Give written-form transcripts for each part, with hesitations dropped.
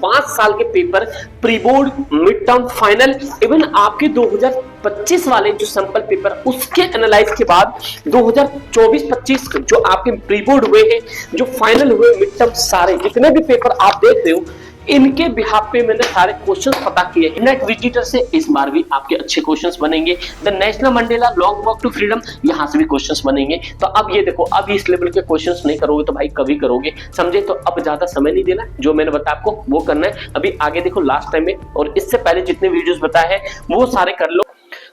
5 साल के paper, pre board, mid term, final, even आपके 2025 वाले जो सैंपल पेपर उसके एनालाइज के बाद 2024-25 जो आपके प्री बोर्ड हुए हैं, जो फाइनल हुए, मिड टर्म, सारे जितने भी पेपर आप देख रहे हो इनके बिहाफ पे मैंने सारे क्वेश्चंस पता किए हैं। नेट विजिटर से इस बार भी आपके अच्छे क्वेश्चंस बनेंगे। The national Mandela long walk to freedom, यहाँ से भी क्वेश्चंस बनेंगे। तो अब ये देखो, अब इस लेवल के क्वेश्चंस नहीं करोगे तो भाई कभी करोगे, समझे? तो अब ज्यादा समय नहीं देना, जो मैंने बताया आपको वो करना है। अभी आगे देखो लास्ट टाइम में और इससे पहले जितने वीडियोस बताए हैं वो सारे कर लो।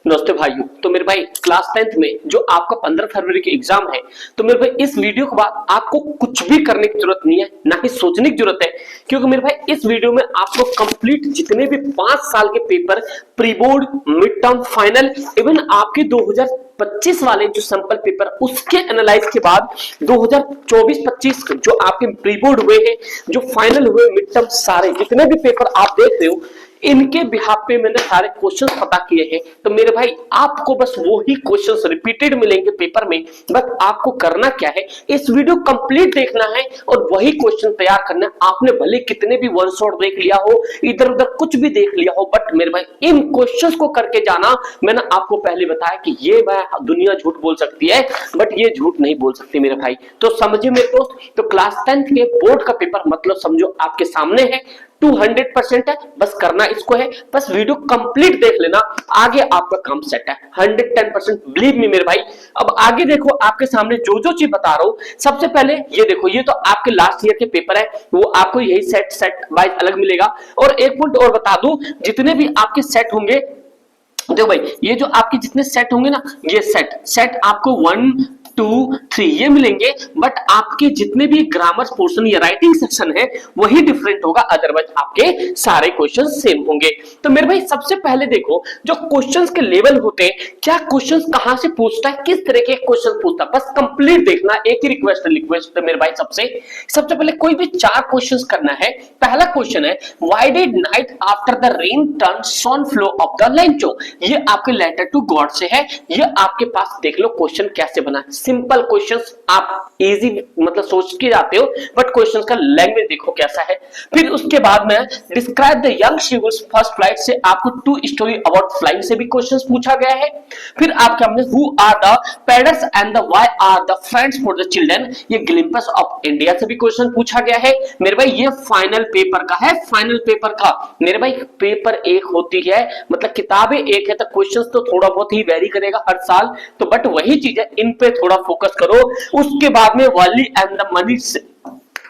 नमस्ते भाइयों, तो मेरे भाई क्लास 10th में जो आपका 15 फरवरी के एग्जाम है, तो मेरे भाई इस वीडियो के बाद आपको कुछ भी करने की जरूरत नहीं है, ना ही सोचने की जरूरत है, क्योंकि मेरे भाई इस वीडियो में आपको कंप्लीट जितने भी 5 साल के paper, pre board, mid term, final, even आपके 2025 वाले जो सैंपल पेपर उसके एनालाइज के बाद 2024-25 जो आपके प्री बोर्ड हुए हैं, जो फाइनल हुए, मिड टर्म, सारे जितने भी पेपर आप देख रहे हो इनके बिहाफ पे मैंने सारे क्वेश्चंस पता किए हैं। तो मेरे भाई आपको बस वो ही क्वेश्चंस रिपीटेड मिलेंगे पेपर में, बस आपको करना क्या है, इस वीडियो कंप्लीट देखना है और वही क्वेश्चन तैयार करना है। आपने भले कितने भी वन शॉट देख लिया हो, इधर उधर कुछ भी देख लिया हो, बट मेरे भाई इन क्वेश्चंस को करके जाना। मैंने आपको पहले बताया कि ये दुनिया झूठ बोल सकती है, बट ये झूठ नहीं बोल सकती मेरे भाई। तो समझिए मेरे दोस्त, तो क्लास 10th के बोर्ड का पेपर मतलब समझो आपके सामने है, 200% है, बस करना इसको है, बस वीडियो कंप्लीट देख लेना, आगे आपका काम सेट है 110%, बिलीव मी मेरे भाई। अब आगे देखो, आपके सामने जो जो चीज बता रहा हूं, सबसे पहले ये देखो, ये तो आपके लास्ट ईयर के पेपर है, वो आपको यही सेट वाइज अलग मिलेगा। और एक पॉइंट और बता दूं, जितने भी आपके सेट होंगे, देखो भाई ये जो आपके जितने सेट होंगे ना, ये सेट आपको 1, 2, 3 ये मिलेंगे, बट आपके जितने भी ग्रामर पोर्शन या राइटिंग सेक्शन है वही डिफरेंट होगा, अदरवाइज आपके सारे क्वेश्चन सेम होंगे। तो मेरे भाई सबसे पहले देखो, जो क्वेश्चंस के लेवल होते हैं, क्या क्वेश्चंस कहां से पूछता है, किस तरह के क्वेश्चन पूछता है, बस कंप्लीट देखना। एक ही रिक्वेस्ट है मेरे भाई, सबसे पहले कोई भी 4 क्वेश्चंस करना है। पहला क्वेश्चन है, why did night after the rain turn sown flow of the Lencho, ये आपके लेटर टू गॉड से है। ये आपके पास देख लो क्वेश्चन कैसे बना, सिंपल क्वेश्चंस, आप इजी मतलब सोच के जाते हो, बट क्वेश्चंस का लैंग्वेज देखो कैसा है। फिर उसके बाद में describe the young seagulls first flight से आपको 2 स्टोरी अबाउट फ्लाइंग से भी क्वेश्चंस पूछा गया है। फिर आपके हमने who are the parents and the why are the friends for the children, ये ग्लिम्पस ऑफ इंडिया से भी क्वेश्चन पूछा गया है। मेरे भाई ये फाइनल पेपर का है, फाइनल पेपर का मेरे भाई पेपर एक होती है, मतलब किताबें एक है, तो क्वेश्चंस तो थोड़ा बहुत ही वेरी करेगा हर साल, तो बट वही चीज है, इन पे थोड़ा फोकस करो। उसके बाद में वाली and the money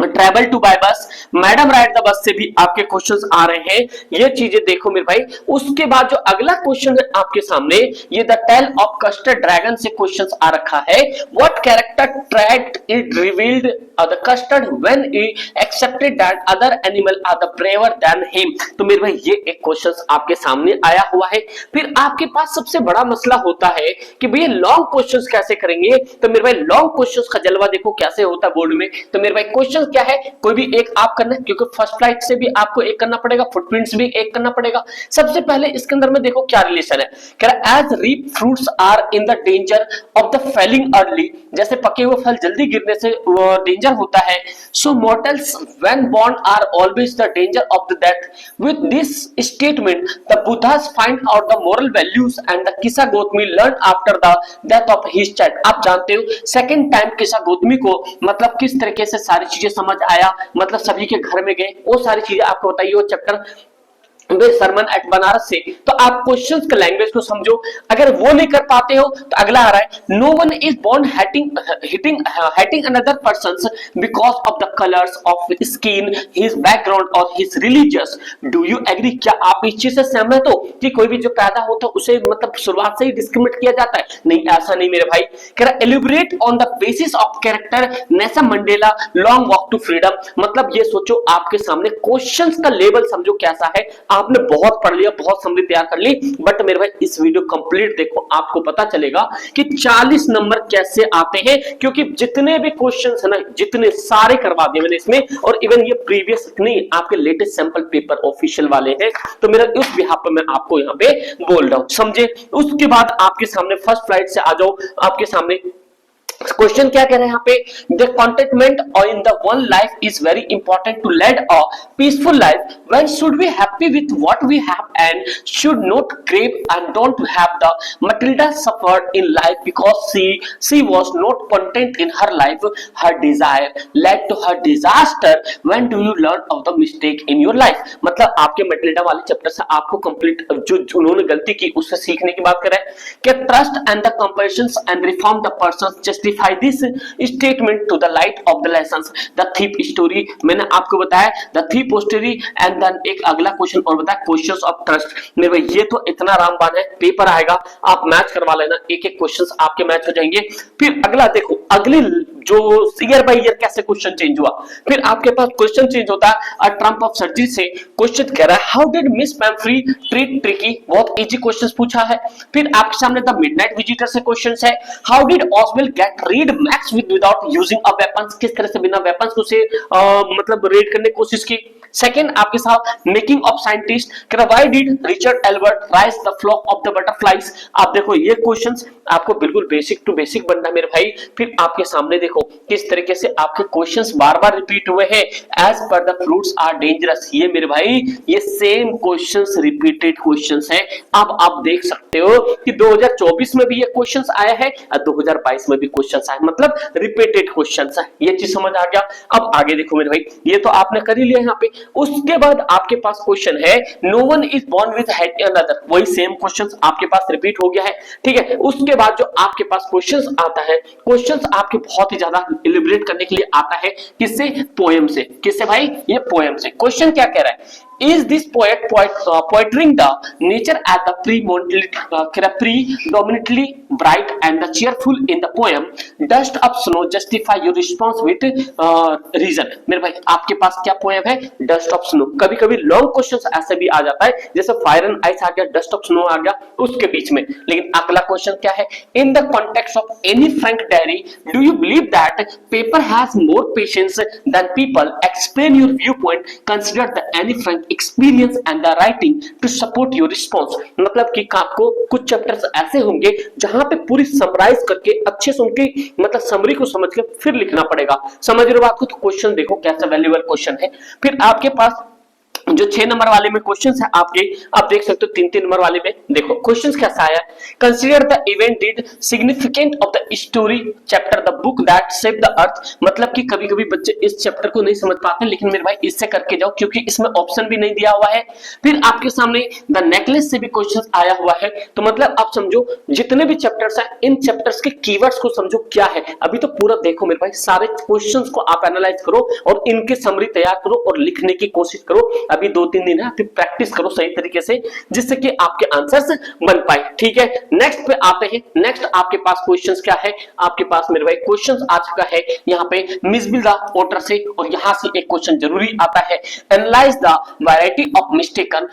travel to buy bus, madam ride the bus से भी आपके क्वेश्चंस आ रहे हैं, ये चीजें देखो मेरे भाई। उसके बाद जो अगला क्वेश्चन है आपके सामने, ये the tale of custard dragon से क्वेश्चंस आ रखा है। What character trait it revealed the custard when he accepted that other animal are the braver than him, तो मेरे भाई ये एक क्वेश्चंस आपके सामने आया हुआ है। फिर आपके पास सबसे बड़ा मसला होता है कि भैया लॉन्ग क्वेश्चंस कैसे करेंगे, तो मेरे भाई लॉन्ग क्वेश्चंस का जलवा देखो कैसे होता है बोर्ड में। तो मेरे भाई क्वेश्चन क्या है, कोई भी एक आप करना है, क्योंकि फर्स्ट फ्लाइट से भी आपको एक करना पड़ेगा, फुटप्रिंट्स भी एक करना पड़ेगा। सबसे पहले इसके अंदर में देखो क्या रिलेशन है, कह रहा है as reap fruits are in the danger of the falling early, जैसे पके हुए फल जल्दी गिरने से डेंजर होता है, so mortals when born are always the danger of the death. With this statement the Buddhas find out the moral values and the Kisa Gautami learn after the death of his child. आप जानते हो सेकंड टाइम किसा गौतमी को मतलब किस तरीके से सारी चीजें समझ आया, मतलब सभी के घर में गए, वो सारी चीजें आपको बताइए, वो चैप्टर सरमन एट बनारस से। तो आप क्वेश्चंस के लैंग्वेज को समझो, अगर वो नहीं कर पाते हो तो अगला आ रहा है, no one is born hating another persons because of the colours of skin, his background और his religious. Do you agree, क्या आप इस चीज से सहमत हो कि कोई भी जो पैदा होता है उसे मतलब शुरुआत से ही डिस्क्रिमिनेट किया जाता है? नहीं, ऐसा नहीं मेरे भाई। कह रहा elaborate on the basis of character Nelson Mandela long walk to freedom, मतलब ये सोचो आपके सामने क्वेश्चंस का लेवल समझो कैसा है। आपने बहुत पढ़ लिया, बहुत समरी तैयार कर ली, बट मेरे भाई इस वीडियो कंप्लीट देखो, आपको पता चलेगा कि 40 नंबर कैसे आते हैं, क्योंकि जितने भी क्वेश्चंस है ना, जितने सारे करवा दिए मैंने इसमें, और इवन ये प्रीवियस नहीं, आपके लेटेस्ट सैंपल पेपर ऑफिशियल वाले हैं। तो मेरा उस बिहाफ पर मैं आपको यहाँ पे बोल रहा हूँ, समझे। उसके बाद आपके सामने फर्स्ट फ्लाइट से आ जाओ, आपके सामने क्वेश्चन क्या कह रहे हैं यहाँ पे, the contentment or in the one life is very important to lead a peaceful life. When should be happy with what we have and should not crave and don't have. The Matilda suffered in life because she was not content in her life. Her desire led to her disaster. When do you learn of the mistake in your life? मतलब आपके Matilda वाले chapter से आपको complete जो उन्होंने गलती की उससे सीखने की बात कर रहे हैं कि trust and the compassions and reform the person justify this statement to the light of the lessons. The thief story मैंने आपको बताया, the thief story and then एक अगला क्वेश्चन और बताया क्वेश्चंस ऑफ ट्रस्ट. मेरे भाई ये तो इतना रामबाण है, पेपर आएगा आप मैच करवा लेना, एक एक क्वेश्चंस आपके मैच हो जाएंगे. फिर अगला देखो, अगले जो ईयर बाय ईयर कैसे क्वेश्चन चेंज हुआ. फिर आपके पास क्वेश्चन चेंज होता है ट्रम्प ऑफ सर्जरी से. क्वेश्चन कह रहा है how did Miss Pumphrey treat Tricki, बहुत इजी क्वेश्चंस पूछा है. फिर आपके सामने द मिडनाइट विजिटर से क्वेश्चंस है, how did Ausable get rid Max without using a weapons, किस तरह से बिना वेपन्स को से मतलब रेड करने की कोशिश की. सेकेंड आपके साथ making of scientist, why did Richard Albert raise the flock of the butterflies. आप देखो ये क्वेश्चंस आपको बिल्कुल बेसिक टू बेसिक बनना है मेरे भाई. फिर आपके सामने देखो किस तरीके से आपके क्वेश्चंस बार-बार रिपीट हुए हैं. As per the fruits are dangerous, ये मेरे भाई ये सेम क्वेश्चंस रिपीटेड क्वेश्चंस हैं. अब आप देख सकते हो कि 2024 में भी ये क्वेश्चंस आया है और 2022 में भी क्वेश्चंस आए, मतलब रिपीटेड क्वेश्चंस है. ये चीज समझ आ गया. अब आगे देखो मेरे भाई, ये तो आपने कर ही लिया यहाँ पे. उसके बाद आपके पास क्वेश्चन है no one is born with head another, वही सेम क्वेश्चंस आपके पास रिपीट हो गया है. ठीक है, उसके बाद जो आपके पास क्वेश्चंस आता है, क्वेश्चंस आपके बहुत ही ज्यादा इलिब्रेट करने के लिए आता है किससे, पोएम से. किससे भाई, ये पोएम से. क्वेश्चन क्या कह रहा है, is this poetering the nature at the predominantly bright and the cheerful in the poem dust of snow justify your response with reason. मेरे भाई आपके पास क्या पोएम है, डस्ट ऑफ स्नो. कभी कभी लॉन्ग क्वेश्चंस ऐसे भी आ जाता है जैसे फायर एंड आइस आ गया, डस्ट ऑफ स्नो आ गया उसके बीच में. लेकिन अगला क्वेश्चन क्या है, in the context of Anne Frank diary do you believe that paper has more patience than people, explain your viewpoint, consider the Anne Frank experience and the writing to support your response. मतलब कि आपको कुछ chapters ऐसे होंगे जहां पे पूरी summarise करके अच्छे से उनकी मतलब समरी को समझ के फिर लिखना पड़ेगा. समझ रहे हो बात को. तो क्वेश्चन देखो कैसा वैल्यूएबल क्वेश्चन है. फिर आपके पास जो 6 नंबर वाले में क्वेश्चंस है आपके, आप देख सकते हो 3-3 नंबर वाले में देखो क्वेश्चंस कैसा आया, consider the event did significant of the story chapter the book that saved the earth. मतलब कि कभी-कभी बच्चे इस चैप्टर को नहीं समझ पाते, लेकिन मेरे भाई इससे करके जाओ क्योंकि इसमें ऑप्शन भी नहीं दिया हुआ है. फिर आपके सामने द नेकलेस से भी क्वेश्चंस आया हुआ है. तो मतलब आप समझो जितने भी चैप्टर्स हैं इन चैप्टर्स के कीवर्ड्स को समझो क्या है. अभी तो पूरा देखो मेरे भाई, सारे क्वेश्चंस को आप एनालाइज करो और इनके समरी तैयार करो और लिखने की कोशिश करो. अभी 2-3 दिन है, फिर प्रैक्टिस करो सही तरीके से जिससे कि आपके आंसर्स बन पाए. ठीक है, नेक्स्ट पे आते हैं. नेक्स्ट आपके पास क्वेश्चंस क्या है, आपके पास मेरे भाई क्वेश्चंस आ चुका है यहाँ पे मिसबिल द ओटर से. और यहाँ से एक क्वेश्चन जरूरी आता है, analyse the variety of mistaken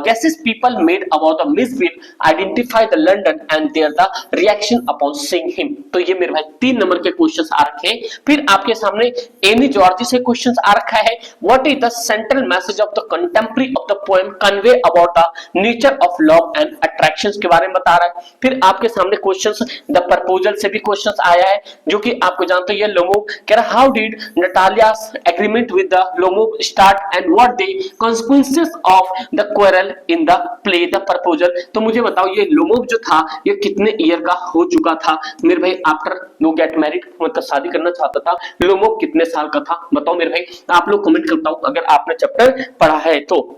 guesses people made about the misbill, identify the London and their the reaction upon seeing him. तो ये मेरे भाई 3 नंबर के क्वेश्चंस आ रखे हैं. फिर आपके सामने एनी जॉर्जी से क्वेश्चंस आ रखा है, what is the central message of the contemporary of the poem convey about the nature of love and attractions के बारे में बता रहा है. फिर आपके सामने क्वेश्चंस द प्रपोजल से भी क्वेश्चंस आया है जो कि आपको जानते हो ये लोमोव कह रहा how did Natalia's agreement with the Lomov start and what the consequences of the quarrel in the play the proposal. तो मुझे बताओ ये लोमोव जो था ये कितने ईयर का हो चुका था मेरे भाई, आफ्टर नो गेट मैरिड, मतलब शादी करना चाहता था. लोमोव कितने साल का था बताओ मेरे भाई, आप लोग कमेंट करता हूं अगर आपने चैप्टर पढ़ा है तो.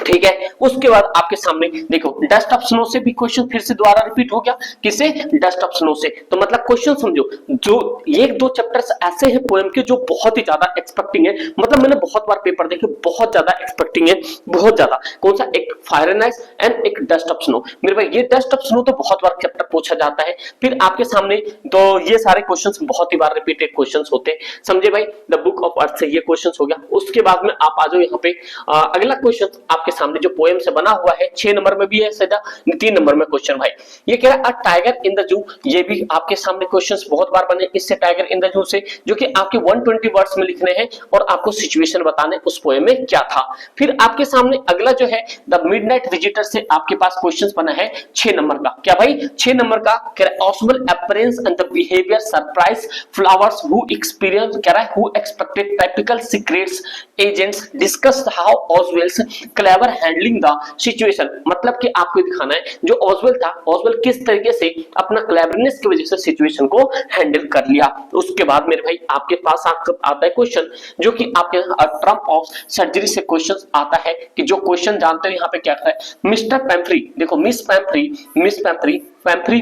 ठीक है, उसके बाद आपके सामने देखो डस्ट ऑफ स्नो से भी क्वेश्चन फिर से दोबारा रिपीट हो गया. किसे, डस्ट ऑफ स्नो से. तो मतलब क्वेश्चन समझो, जो 1-2 चैप्टर्स ऐसे हैं पोएम के जो बहुत ही ज्यादा एक्सपेक्टिंग है. मतलब मैंने बहुत बार पेपर देखे, बहुत ज्यादा एक्सपेक्टिंग है, बहुत ज्यादा. कौन सा, एक फायर एंड आइस एंड एक डस्ट ऑफ स्नो. मेरे भाई ये डस्ट ऑफ स्नो तो बहुत बार चैप्टर पूछा जाता है. फिर आपके सामने तो ये सारे क्वेश्चंस बहुत ही बार रिपीटेड क्वेश्चंस होते हैं. समझे भाई, द बुक ऑफ अर्थ से ये क्वेश्चंस हो गया. उसके बाद में आप आ जाओ यहाँ पे अगला क्वेश्चन आपके सामने जो पोएम से बना हुआ है, 6 नंबर में भी है सीधा, 3 नंबर में क्वेश्चन भाई ये कह रहा है a tiger in the zoo, ये भी आपके सामने क्वेश्चंस बहुत बार बने इससे, टाइगर इन द जू से, जो कि आपके 120 वर्ड्स में लिखने हैं और आपको सिचुएशन बताने उस पोएम में क्या था। फिर आपके सामने अगला जो है द मिडनाइट विजिटर से आपके पास क्वेश्चंस बना है 6 नंबर का, क्या भाई 6 नंबर का, कह रहा है Ausable appearance and the behaviour surprise Fowler who experience, कह रहा है who expected typical secrets agents discuss how Ausable's clever handling the situation, मतलब कि आपको दिखाना है जो ऑस्वेल था, ऑस्वेल किस तरीके से अपना क्लेवरनेस की वजह से सिचुएशन को हैंडल कर लिया। उसके बाद मेरे भाई आपके पास आता है क्वेश्चन जो कि आपके ट्रम्प ऑफ सर्जरी से क्वेश्चन आता है कि जो क्वेश्चन जानते हो यहाँ पे क्या है, मिस्टर पैम्फ्री, देखो miss Pomfrey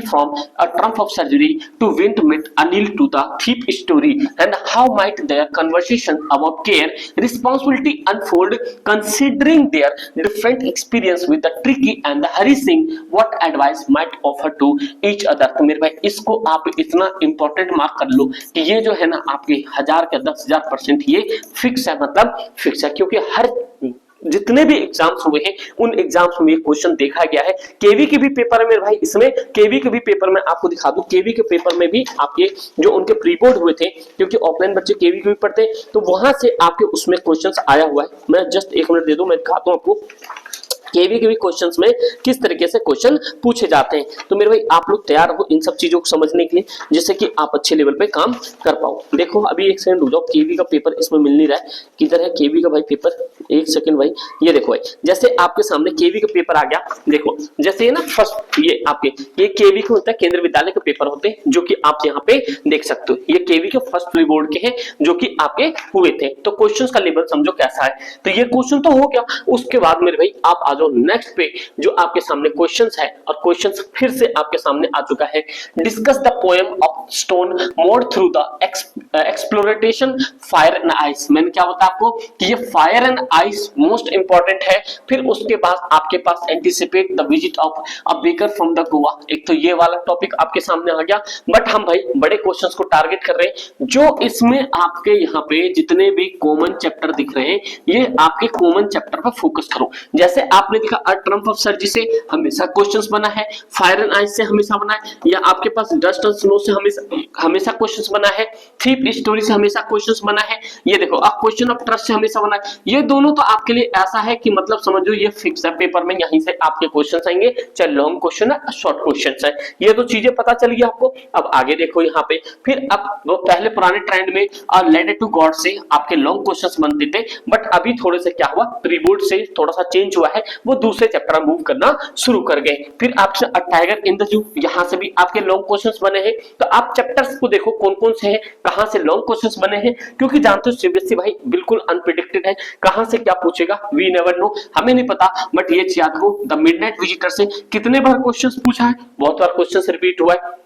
from a trump of surgery to went met Anil to the thief story and how might their conversation about care responsibility unfold considering their different experience with the tricky and the harassing, what advice might offer to each other। तो मेरे भाई इसको आप इतना important mark कर लो कि ये जो है ना आपके 1000 के 10,000% ये फिक्स है, मतलब फिक्स है, क्योंकि हर जितने भी एग्जाम्स हुए हैं उन एग्जाम्स में ये क्वेश्चन देखा गया है। केवी के भी पेपर में भाई, इसमें केवी के भी पेपर में आपको दिखा दूं, केवी के पेपर में भी आपके जो उनके प्री बोर्ड हुए थे, क्योंकि ऑफलाइन बच्चे केवी के भी पढ़ते हैं, तो वहां से आपके उसमें क्वेश्चंस आया हुआ है। मैं जस्ट 1 मिनट दे दूं, मैं दिखाता हूं आपको केवी के भी क्वेश्चंस में किस तरीके से क्वेश्चन पूछे जाते हैं। तो मेरे भाई आप लोग तैयार हो इन सब चीजों को समझने के लिए, जिससे कि आप अच्छे लेवल पे काम कर पाओ। देखो अभी 1 सेकंड रुक जाओ, केवी का पेपर इसमें मिल नहीं रहा है, किधर है केवी का भाई पेपर, 1 सेकंड भाई, ये देखो भाई, जैसे आपके सामने केवी का पेपर आ गया, देखो जैसे ये ना फर्स्ट ये आपके ये केवी के होता है, केंद्रीय विद्यालय के पेपर होते हैं, जो कि आप यहाँ पे देख सकते हो, ये केवी के फर्स्ट प्री बोर्ड के हैं जो कि आपके हुए थे। तो क्वेश्चन का लेवल समझो कैसा है, तो ये क्वेश्चन तो हो गया। उसके बाद मेरे भाई आप आ जाओ नेक्स्ट पे, जो आपके सामने क्वेश्चंस है, और क्वेश्चंस फिर से आपके सामने आ चुका है, discuss the poem of stone more through the exploration fire and ice. मैंने क्या बताया आपको कि ये fire and ice most important है। फिर उसके बाद आपके पास anticipate the visit of a baker from the Goa, एक तो ये वाला टॉपिक आपके सामने आ गया। बट हम भाई बड़े क्वेश्चंस को टारगेट कर रहे हैं, जो इसमें आपके यहाँ पे जितने भी कॉमन चैप्टर दिख रहे हैं, ये आपके कॉमन चैप्टर पर फोकस करो। जैसे आपने देखा ट्रम्प ऑफ सर्जरी से हमेशा क्वेश्चंस बना है, फायर एंड आइस से हमेशा बना है, या आपके पास डस्ट एंड स्नो से हमेशा क्वेश्चंस बना है, थीप स्टोरी से हमेशा क्वेश्चंस बना है, ये देखो अब क्वेश्चन ऑफ ट्रस्ट से हमेशा बना है। ये दोनों तो आपके लिए ऐसा है कि मतलब समझो ये फिक्स है, पेपर में यहीं से आपके क्वेश्चंस आएंगे, चाहे लॉन्ग क्वेश्चन है शॉर्ट क्वेश्चन है, ये तो चीजें पता चल गई आपको। अब आगे देखो यहाँ पे, फिर अब वो पहले पुराने ट्रेंड में लेटर टू गॉड से आपके लॉन्ग क्वेश्चंस बनते थे, बट अभी थोड़े से क्या हुआ, प्री बोर्ड से थोड़ा सा चेंज हुआ है, वो दूसरे चैप्टर मूव करना शुरू कर गए। फिर आपसे टाइगर इन द जू, यहां से भी आपके लॉन्ग क्वेश्चंस बने हैं। तो आप चैप्टर्स को देखो कौन कौन से हैं, कहां से लॉन्ग क्वेश्चंस बने हैं, क्योंकि जानते हो सीबीएसई भाई बिल्कुल अनप्रेडिक्टेड है, कहां से क्या पूछेगा वी नेवर नो, हमें नहीं पता। बट ये याद रखो द मिडनाइट विजिटर से कितने बार क्वेश्चंस पूछा है, बहुत बार क्वेश्चंस रिपीट हुआ है।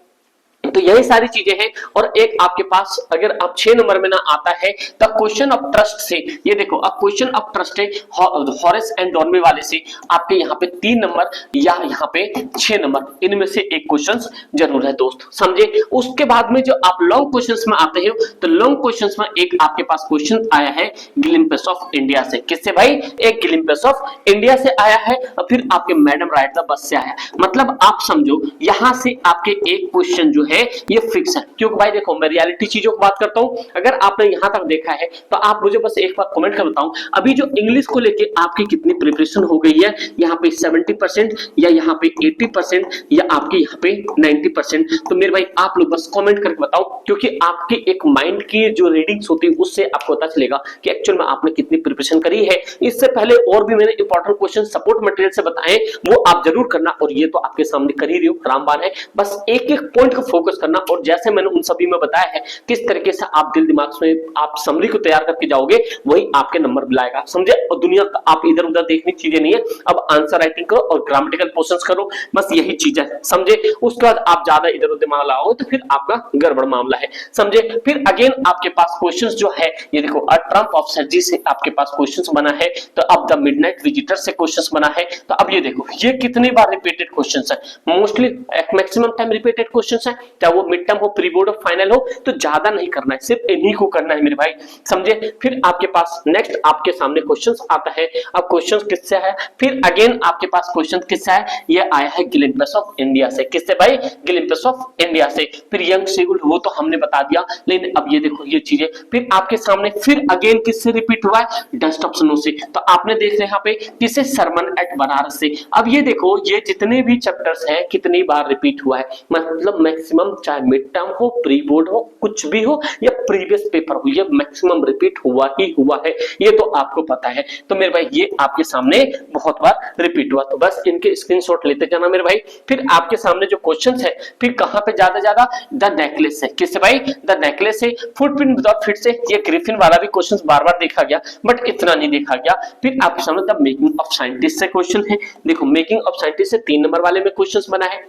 तो यही सारी चीजें हैं। और एक आपके पास अगर आप 6 नंबर में ना आता है तो क्वेश्चन ऑफ ट्रस्ट से, ये देखो अब क्वेश्चन ऑफ ट्रस्ट है हॉरेस एंड डॉर्मे वाले से आपके यहाँ पे 3 नंबर या यहाँ पे 6 नंबर, इनमें से एक क्वेश्चन जरूर है दोस्त, समझे। उसके बाद में जो आप लॉन्ग क्वेश्चंस में आते हैं, तो लॉन्ग क्वेश्चंस में एक आपके पास क्वेश्चन आया है ग्लिम्पस ऑफ इंडिया से, किससे भाई, एक ग्लिम्पस ऑफ इंडिया से आया है, और फिर आपके मैडम राइट द बस से आया है। मतलब आप समझो यहां से आपके एक क्वेश्चन जो है ये फिक्स है, क्योंकि भाई देखो मैं रियलिटी चीजों की बात करता हूं। अगर आपने यहां तक देखा है तो आप मुझे बस एक बार कमेंट कर बताओ, अभी जो इंग्लिश को लेके आपकी कितनी प्रिपरेशन हो गई है, यहाँ पे 70% या यहाँ पे 80% या आपके यहाँ पे 90%। तो मेरे भाई आप लोग बस कमेंट करके बताओ, क्योंकि आपके एक माइंड की जो रीडिंग्स होती है उससे आपको पता चलेगा कि एक्चुअल में आपने कितनी प्रिपरेशन करी है। इससे पहले और भी मैंने इंपॉर्टेंट क्वेश्चन सपोर्ट मटेरियल से बताए, वो आप जरूर करना, और ये तो आपके सामने कर ही रही हो, रामबाण है, बस एक एक पॉइंट को फोकस करना। और जैसे मैंने उन सभी में बताया है किस तरीके से आप दिल दिमाग में आप समरी को तैयार करके जाओगे, वही आपके नंबर बुलाएगा, समझे। और दुनिया का आप इधर उधर देखने की चीजें नहीं है, अब आंसर राइटिंग करो और ग्रामेटिकल पोर्शंस करो, बस यही चीज है, समझे। उसके बाद आप ज्यादा इधर उधर दिमाग लगाओगे तो फिर आपका गड़बड़ मामला है, समझे। फिर अगेन आपके पास क्वेश्चंस जो है, ये देखो अ ट्रम्प ऑफ सर्जरी से आपके पास क्वेश्चंस बना है, तो अब द मिडनाइट विजिटर से क्वेश्चंस बना है। तो अब ये देखो ये कितनी बार रिपीटेड क्वेश्चंस है, mostly maximum time repeated questions है, चाहे वो मिड टर्म हो, प्री बोर्ड हो, फाइनल हो, तो ज्यादा नहीं करना है, सिर्फ इन्हीं को करना है मेरे भाई, समझे। फिर आपके पास नेक्स्ट आपके सामने क्वेश्चंस आता है। अब क्वेश्चंस किससे है, फिर अगेन आपके पास क्वेश्चन किससे है, ये आया है गिलिम्पस ऑफ इंडिया से। किससे भाई, गिलिम्पस ऑफ इंडिया से। फिर यंग शेड्यूल वो तो हमने बता दिया, लेकिन अब ये देखो ये चीजें फिर आपके सामने फिर अगेन किससे रिपीट हुआ है, डस्ट ऑफ स्नो से। तो आपने देख रहे यहाँ पे किसे, सरमन एट बनारस से। अब ये देखो ये जितने भी चैप्टर्स हैं कितनी बार रिपीट हुआ है, मतलब मैक्सिमम, चाहे मिड टर्म हो, प्री बोर्ड हो, कुछ भी हो या प्रीवियस पेपर हो, ये मैक्सिमम रिपीट हुआ ही हुआ है, ये तो आपको पता है। तो मेरे भाई ये आपके सामने बहुत बार रिपीट हुआ, तो बस इनके स्क्रीनशॉट लेते जाना मेरे भाई। फिर आपके सामने जो क्वेश्चंस है, फिर कहां पे ज्यादा द नेकलेस है। किससे भाई, द नेकलेस से। फुटप्रिंट विदाउट फिट से, ये ग्रिफिन वाला भी क्वेश्चंस बार-बार देखा गया, बट इतना नहीं देखा गया। फिर आपके सामने द मेकिंग ऑफ साइंटिस्ट से क्वेश्चन है। देखो मेकिंग ऑफ साइंटिस्ट से 3 नंबर वाले में क्वेश्चंस बना है।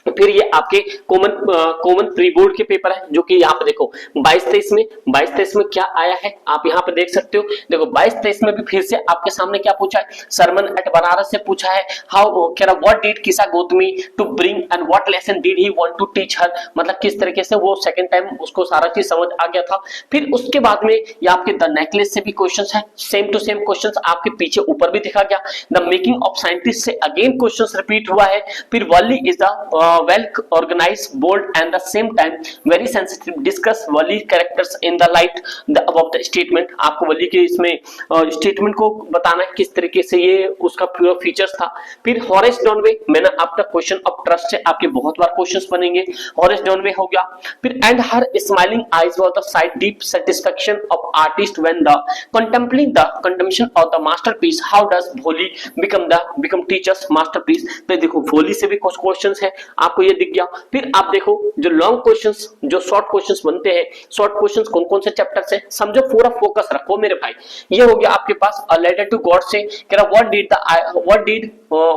फिर ये आपके कॉमन प्री बोर्ड के पेपर है, जो कि यहाँ पे देखो 22-23 में क्या आया है, आप यहाँ पे देख सकते हो। देखो 22-23 में भी फिर से आपके सामने क्या पूछा है, सरमन एट बनारस से पूछा है। हाउ कह रहा, what did Kisa Gautami to bring and what lesson did he want to teach her, मतलब किस तरीके से वो सेकंड टाइम उसको सारा चीज समझ आ गया था। फिर उसके बाद में ये आपके द नेकलेस से भी क्वेश्चंस है, सेम टू सेम क्वेश्चंस आपके पीछे ऊपर भी दिखा गया। द मेकिंग ऑफ साइंटिस्ट से अगेन क्वेश्चंस रिपीट हुआ है। फिर वर्ली is the well organized, bold and the same time very sensitive, discuss Wali characters in the light the above the statement। आपको वली के इसमें स्टेटमेंट को बताना है किस तरीके से ये उसका प्योर फीचर्स था। फिर हॉरेस डॉनवे, मैंने आपका क्वेश्चन ऑफ ट्रस्ट से आपके बहुत बार क्वेश्चंस बनेंगे, हॉरेस डॉनवे हो गया। फिर and her smiling eyes were the sight deep satisfaction of artist when the contemplating the consumption of the masterpiece, how does Bholi become teacher's masterpiece. तो देखो भोली से भी कुछ क्वेश्चंस है, आपको ये दिख गया। फिर आप देखो जो लॉन्ग क्वेश्चंस, जो शॉर्ट क्वेश्चंस बनते हैं, शॉर्ट क्वेश्चंस कौन कौन से चैप्टर से, समझो पूरा फोकस रखो मेरे भाई। ये हो गया आपके पास अ लेटर टू गॉड से, कह रहा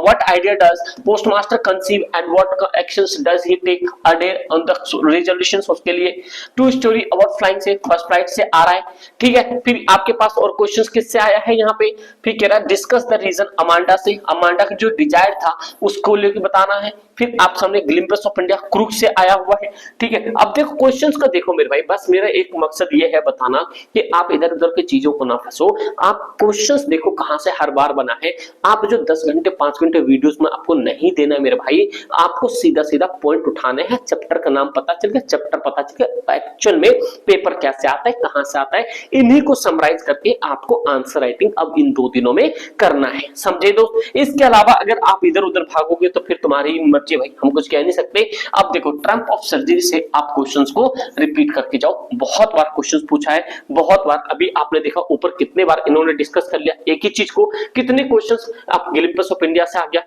what idea does postmaster conceive and what actions does he take a day on the resolutions, उसके लिए टू स्टोरी अबाउट फ्लाइंग से, फर्स्ट फ्लाइट से आ रहा है, ठीक है। फिर आपके पास और क्वेश्चंस किससे आया है यहाँ पे, फिर कह रहा है डिस्कस द रीजन अमांडा से, अमांडा का जो डिजायर था उसको लेके बताना है। फिर आप सामने ग्लिम्पस ऑफ इंडिया क्रूक से आया हुआ है, ठीक है। अब देखो क्वेश्चंस का देखो मेरे भाई, बस मेरा एक मकसद ये है बताना कि आप इधर उधर की चीजों को ना फंसो। आप क्वेश्चंस देखो कहां से हर बार बना है। आप जो 10 घंटे 5 घंटे वीडियोस में आपको नहीं देना है मेरे भाई, आपको सीधा सीधा पॉइंट उठाने हैं। चैप्टर का नाम पता चल गया, चैप्टर पता चल गया, एक्चुअल में पेपर कैसे आता है, कहां से आता है, इन्हीं को समराइज करके आपको आंसर राइटिंग अब इन 2 दिनों में करना है, समझे दोस्त। इसके अलावा अगर आप इधर उधर भागोगे तो फिर तुम्हारी मर्जी भाई, हम कुछ कह नहीं सकते। अब देखो ट्रम्प ऑफ सर्जरी से आप क्वेश्चंस को रिपीट करके जाओ, बहुत बार क्वेश्चंस पूछा है, बहुत बार। अभी आपने देखा ऊपर कितने बार इन्होंने डिस्कस कर लिया एक ही चीज को, कितने क्वेश्चंस आप ग्लिम्पस ऑफ इंडिया से आ गया।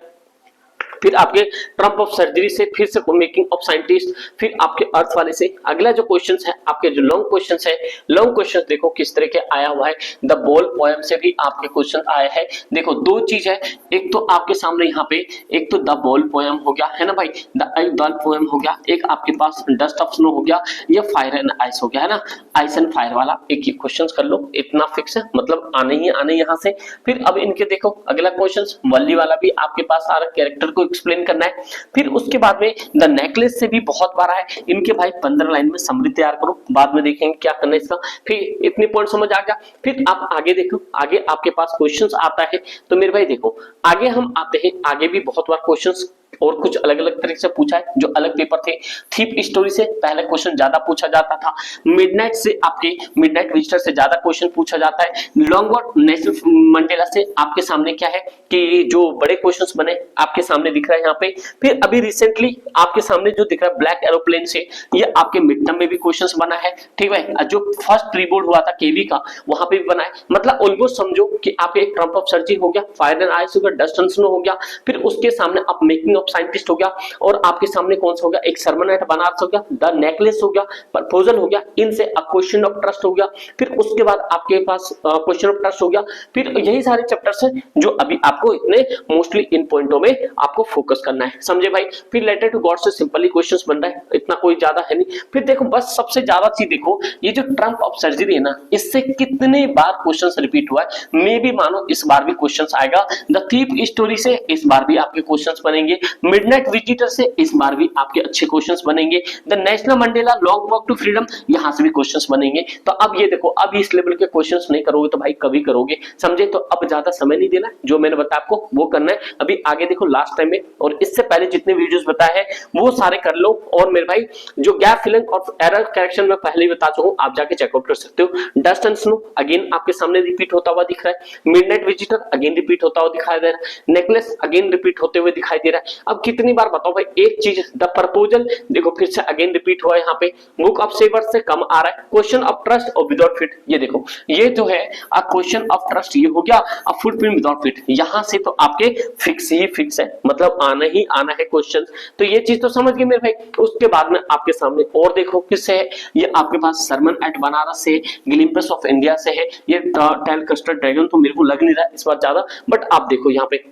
फिर आपके ट्रम्प ऑफ सर्जरी से, फिर से मेकिंग ऑफ साइंटिस्ट, फिर आपके अर्थ वाले से। अगला जो क्वेश्चन है आपके जो लॉन्ग क्वेश्चन है, लॉन्ग क्वेश्चन देखो किस तरह के आया हुआ है। द बॉल पोएम से भी आपके क्वेश्चन आए हैं। देखो 2 चीज है, एक तो आपके सामने यहाँ पे एक तो द बॉल पोएम हो गया है ना भाई, द पोएम हो गया, एक आपके पास डस्ट ऑफ स्नो हो गया, ये फायर एंड आइस हो गया है ना, आइस एंड फायर वाला। एक ये क्वेश्चन कर लो, इतना फिक्स है, मतलब आने ही आने यहाँ से। फिर अब इनके देखो अगला क्वेश्चन वल्ली वाला भी आपके पास आ रहा, कैरेक्टर को एक्सप्लेन करना है। फिर उसके बाद में द नेकलेस से भी बहुत बार है इनके भाई, 15 लाइन में समरी तैयार करो, बाद में देखेंगे क्या करना है इसका। फिर इतने पॉइंट समझ आ गया। फिर आप आगे देखो, आगे आपके पास क्वेश्चंस आता है। तो मेरे भाई देखो आगे हम आते हैं, आगे भी बहुत बार क्वेश्चंस और कुछ अलग अलग तरीके से पूछा है, जो अलग पेपर थे। थीप स्टोरी से पहले क्वेश्चन ज्यादा पूछा जाता था, मिडनाइट से आपके मिडनाइट विजिटर से ज्यादा क्वेश्चन पूछा जाता है, लॉन्ग वॉक नेल्सन मंडेला से आपके सामने क्या है कि जो बड़े क्वेश्चंस बने आपके सामने दिख रहा है यहाँ पे। फिर अभी रिसेंटली आपके सामने जो दिख रहा है ब्लैक एरोप्लेन से, ये आपके मिड टर्म में भी क्वेश्चंस बना है, ठीक है। जो फर्स्ट प्री बोर्ड हुआ था केवी का, वहां पे भी बना है। मतलब ऑलमोस्ट समझो कि आपके एक ट्रम्प ऑफ सर्जरी हो गया, फायर एंड आइस हो गया, डस्ट एंड स्नो हो गया, फिर उसके सामने आप मेकिंग ऑफ साइंटिस्ट हो गया, और आपके सामने कौन सा हो गया, एक सरमन एट बनारस हो गया, द नेकलेस हो गया, प्रपोजल हो गया, इनसे क्वेश्चन ऑफ ट्रस्ट हो गया। फिर उसके बाद आपके पास क्वेश्चन ऑफ ट्रस्ट हो गया। फिर यही सारे चैप्टर्स हैं जो अभी आपको इतने मोस्टली इन पॉइंटों में आपको फोकस करना है, समझे भाई। फिर लेटर टू गॉड से सिंपली क्वेश्चंस बन रहा है, इतना कोई ज्यादा है नहीं। फिर देखो बस सबसे ज्यादा चीज देखो, ये जो ट्रम्प ऑफ सर्जरी है ना, इससे कितने बार क्वेश्चंस रिपीट हुआ है। मे भी मानो इस बार भी क्वेश्चंस आएगा। द थीप स्टोरी से इस बार भी आपके क्वेश्चंस बनेंगे। मिडनाइट विजिटर से इस बार भी आपके अच्छे क्वेश्चंस बनेंगे। The national Mandela long walk to freedom, यहां से भी क्वेश्चंस बनेंगे। तो अब ये देखो, अब इस लेवल के क्वेश्चंस नहीं करोगे तो भाई कभी करोगे, समझे। तो अब ज्यादा समय नहीं देना, जो मैंने बताया आपको वो करना है। अभी आगे देखो लास्ट टाइम में और इससे पहले जितने वीडियोस बताए हैं वो सारे कर लो। और मेरे भाई जो गैप फिलिंग और एरर करेक्शन मैं पहले ही बता चुका हूं, आप जाके चेकआउट कर सकते हो। डस्ट एंड स्नो अगेन आपके सामने रिपीट होता हुआ दिख रहा है। मिडनाइट विजिटर अगेन रिपीट होता हुआ दिखाई दे रहा है। नेकलेस अगेन रिपीट होते हुए दिखाई दे रहा है। अब कितनी बार बताओ भाई एक चीज, द प्रपोजल देखो फिर से अगेन रिपीट हुआ है यहाँ पे। बुक ऑफ सेवर्स से कम आ रहा है। क्वेश्चन ऑफ ट्रस्ट और विदाउट फिट, ये देखो ये जो है क्वेश्चन ऑफ ट्रस्ट ये हो गया। अब फुटप्रिंट विदाउट फिट यहां से तो आपके फिक्स ही फिक्स है, मतलब आना ही आना है क्वेश्चन। तो ये चीज तो समझ गए मेरे भाई। उसके बाद में आपके सामने और देखो किससे है, ये आपके पास सरमन एट बनारस से, ग्लिम्पस ऑफ इंडिया से है। ये टेल कस्टर्ड ड्रैगन तो मेरे को लग नहीं रहा इस बार ज्यादा, बट आप देखो यहाँ पे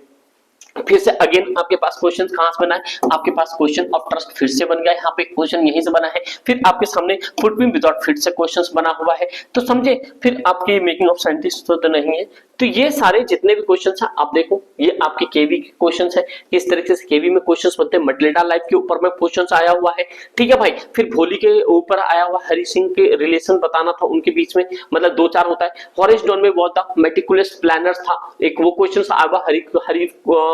फिर से अगेन आपके पास क्वेश्चन कहां से बना है, आपके पास क्वेश्चन ऑफ ट्रस्ट फिर से बन गया। यहाँ पे क्वेश्चन यहीं से बना है। फिर आपके सामने फुटप्रिंट विदाउट फिट से क्वेश्चंस बना हुआ है, तो समझे। फिर आपकी मेकिंग ऑफ साइंटिस्ट तो नहीं है। तो ये सारे जितने भी क्वेश्चंस हैं आप देखो, ये आपके केवी के क्वेश्चंस है। किस तरीके से केवी में क्वेश्चंस बनते हैं, मटलेडा लाइफ के ऊपर में क्वेश्चंस आया हुआ है, ठीक है भाई। फिर भोली के ऊपर आया हुआ, हरि सिंह के रिलेशन बताना था उनके बीच में, मतलब दो चार होता है। हॉरेस डॉन में बहुत था, मेटिकुलस प्लानर था एक, वो क्वेश्चन आया हुआ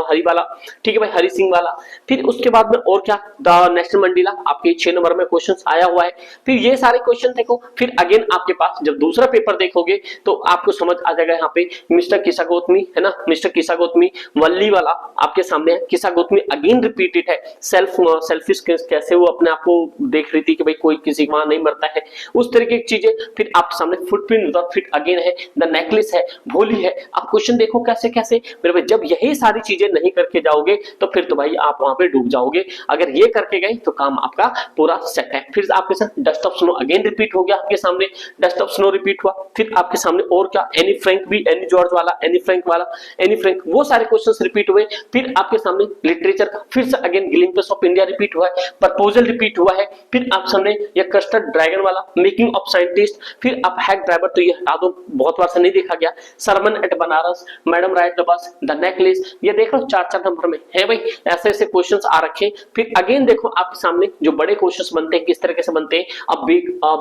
हरि वाला, ठीक है भाई, हरि सिंह वाला। फिर उसके बाद में और क्या, द नेशनल मंडेला आपके 6 नंबर में क्वेश्चंस आया हुआ है। फिर ये सारे क्वेश्चन देखो। फिर अगेन आपके पास जब दूसरा पेपर देखोगे तो आपको समझ आ जाएगा। यहाँ पे मिस्टर किसा गौतमी है ना, मिस्टर किसा गौतमी वल्ली वाला आपके सामने है। किसा गौतमी अगेन रिपीटेड है। सेल्फिश कैसे वो अपने आप को देख रही थी कि भाई कोई किसी का नहीं मरता है, उस तरीके की चीजें। फिर आप सामने फुटप्रिंट विदाउट फिट अगेन है, द नेकलेस है, भोली है। आप क्वेश्चन देखो कैसे कैसे मेरे भाई। जब यही सारी चीजें नहीं करके जाओगे तो फिर तो भाई आप वहां पे डूब जाओगे। अगर ये करके गए तो काम आपका पूरा सेट है। फिर आपके साथ dust of snow again repeat हो गया आपके सामने, डस्ट ऑफ स्नो रिपीट हुआ। फिर आपके सामने और क्या, एनी फ्रैंक भी, एनी जॉर्ज वाला, एनी फ्रैंक वाला, एनी फ्रैंक, वो सारे क्वेश्चंस रिपीट हुए। फिर आपके सामने लिटरेचर का फिर से अगेन ग्लिम्पस ऑफ इंडिया रिपीट हुआ है, प्रपोजल रिपीट हुआ है। फिर आप सामने ये कस्टर्ड ड्रैगन वाला, मेकिंग ऑफ साइंटिस्ट। फिर आप हैक ड्राइवर, तो ये हटा दो, बहुत बार से नहीं देखा गया। Sermon at Banaras, madam right the bus, the necklace, ये देख लो 4-4 नंबर में है भाई। ऐसे ऐसे क्वेश्चंस आ रखे। फिर अगेन देखो आपके सामने जो बड़े क्वेश्चंस बनते हैं किस तरीके से बनते हैं। अब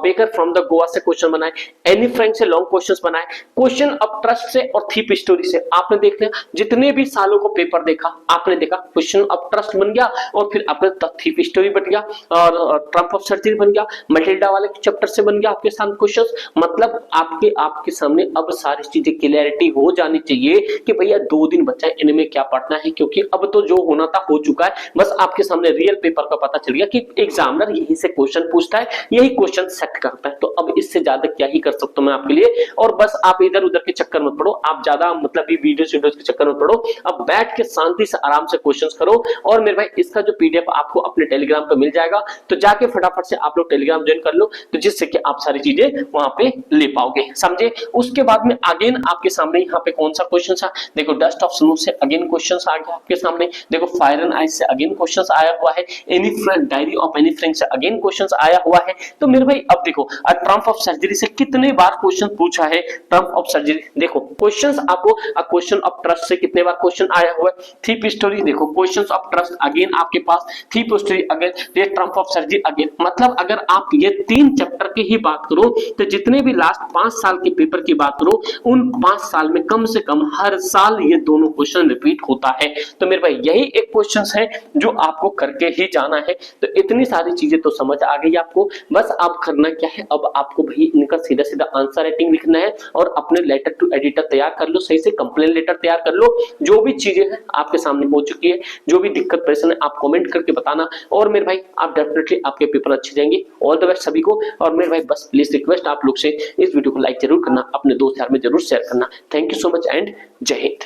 बेकर फ्रॉम द गोवा से क्वेश्चन बनाए, एनी फ्रैंक से लॉन्ग क्वेश्चंस बनाए, क्वेश्चन ऑफ ट्रस्ट से और थीप स्टोरी से। आपने देख लिया जितने भी सालों को पेपर देखा, आपने देखा क्वेश्चन ऑफ ट्रस्ट बन गया और फिर आपने थीप स्टोरी बन गया और ट्रम्प ऑफ सर्जरी बन गया, मटिल्डा वाले चैप्टर से बन गया आपके सामने क्वेश्चंस। मतलब आपके सामने अब सारी चीजें क्लियरिटी हो जानी चाहिए कि भैया 2 दिन बचा है, इनमें क्या पढ़ना है, क्योंकि अब तो जो होना था हो चुका है। बस आपके सामने रियल पेपर का पता चल गया कि एग्जामिनर यही से क्वेश्चन पूछता है, यही क्वेश्चन सेट करता है। तो अब इससे ज्यादा क्या ही कर सकता हूं मैं आपके लिए। और बस आप इधर उधर के चक्कर मत पड़ो, आप ज्यादा मतलब ये वीडियोस के चक्कर मत पड़ो। अब बैठ के शांति से आराम से क्वेश्चंस करो। और मेरे भाई इसका जो पीडीएफ आपको अपने टेलीग्राम पे मिल जाएगा, तो जाके फटाफट से आप लोग टेलीग्राम ज्वाइन कर लो, तो जिससे कि आप सारी चीजें वहां पे ले पाओगे, समझे। उसके बाद में अगेन आपके सामने यहाँ पे कौन सा क्वेश्चन था, देखो डस्ट ऑफ स्नो से अगेन क्वेश्चन आ गया आपके सामने। देखो फायर एंड आइस से अगेन क्वेश्चंस आया हुआ है। Any Frank, diary of Anne Frank से अगेन क्वेश्चंस आया हुआ है। तो मेरे भाई अब देखो ट्रम्प ऑफ सर्जरी से कितने बार क्वेश्चन पूछा है। ट्रम्प ऑफ सर्जरी देखो क्वेश्चंस आपको, क्वेश्चन ऑफ ट्रस्ट से कितने बार क्वेश्चन आया हुआ है। थीप स्टोरी देखो, क्वेश्चंस ऑफ ट्रस्ट अगेन आपके पास, थीप स्टोरी अगेन, ये ट्रम्प ऑफ सर्जरी अगेन। मतलब अगर आप ये 3 चैप्टर की ही बात करो तो जितने भी लास्ट 5 साल के पेपर की बात करो, उन 5 साल में कम से कम हर साल ये दोनों क्वेश्चन रिपीट होता है। तो मेरे भाई यही एक क्वेश्चन है जो आपको करके ही जाना है। तो इतनी सारी चीजें तो समझ आ गई आपको। बस आप करना क्या है, अब आपको भाई इनका सीधा सीधा आंसर राइटिंग लिखना है और अपने लेटर टू एडिटर तैयार कर लो, सही से कंप्लेन लेटर तैयार कर लो। जो भी चीजें हैं आपके सामने हो चुकी है, जो भी दिक्कत परेशानी है आप कमेंट करके बताना। और मेरे भाई आप डेफिनेटली आपके पेपर अच्छे जाएंगे। ऑल द बेस्ट सभी को। और मेरे भाई बस प्लीज रिक्वेस्ट आप लोग से, इस वीडियो को लाइक जरूर करना, अपने दोस्त यार में जरूर शेयर करना। Thank you so much and जय हिंद।